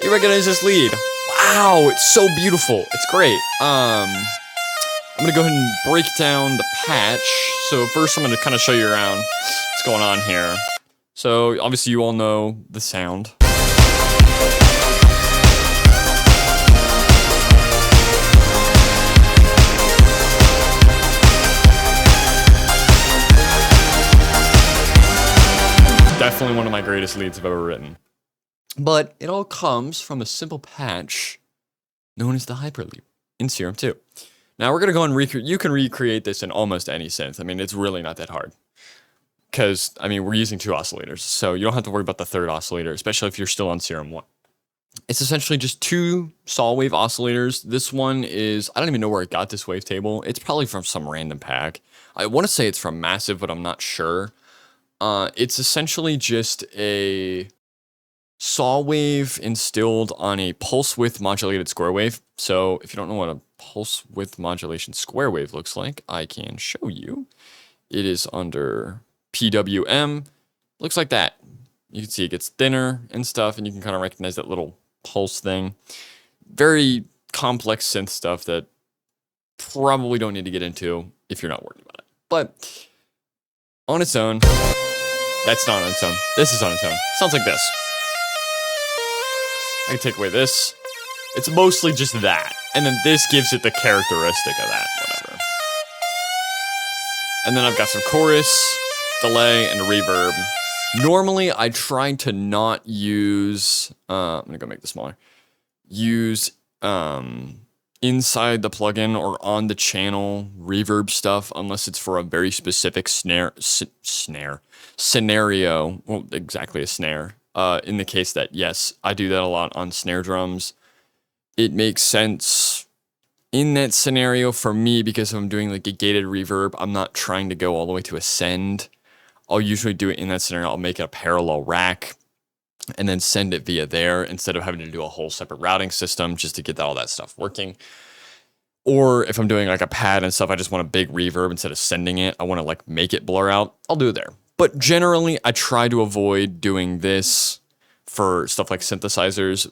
You recognize this lead. Wow, it's so beautiful. It's great. I'm gonna go ahead and break down the patch. So first I'm gonna kind of show you around what's going on here. So obviously you all know the sound. Definitely one of my greatest leads I've ever written. But it all comes from a simple patch known as the Hyperleap in Serum 2. Now we're gonna go and recreate. You can recreate this in almost any synth. I mean, it's really not that hard. Because, I mean, we're using 2 oscillators, so you don't have to worry about the 3rd oscillator, especially if you're still on Serum 1. It's essentially just 2 saw wave oscillators. This one is, I don't even know where I got this wavetable. It's probably from some random pack. I want to say it's from Massive, but I'm not sure. It's essentially just a saw wave instilled on a pulse width modulated square wave. So if you don't know what a pulse width modulation square wave looks like, I can show you. It is under PWM. Looks like that. You can see it gets thinner and stuff, and you can kind of recognize that little pulse thing. Very complex synth stuff that probably don't need to get into if you're not worried about it. But on its own, that's not on its own. This is on its own. Sounds like this. I can take away this. It's mostly just that. And then this gives it the characteristic of that, whatever. And then I've got some chorus, delay, and reverb. Normally, I try to not use, I'm gonna go make this smaller, use inside the plugin or on the channel reverb stuff unless it's for a very specific scenario. Well, exactly a snare. In the case that, yes, I do that a lot on snare drums. It makes sense in that scenario for me because if I'm doing like a gated reverb, I'm not trying to go all the way to a send. I'll usually do it in that scenario. I'll make it a parallel rack and then send it via there instead of having to do a whole separate routing system just to get all that stuff working. Or if I'm doing like a pad and stuff, I just want a big reverb instead of sending it. I want to like make it blur out. I'll do it there. But generally, I try to avoid doing this for stuff like synthesizers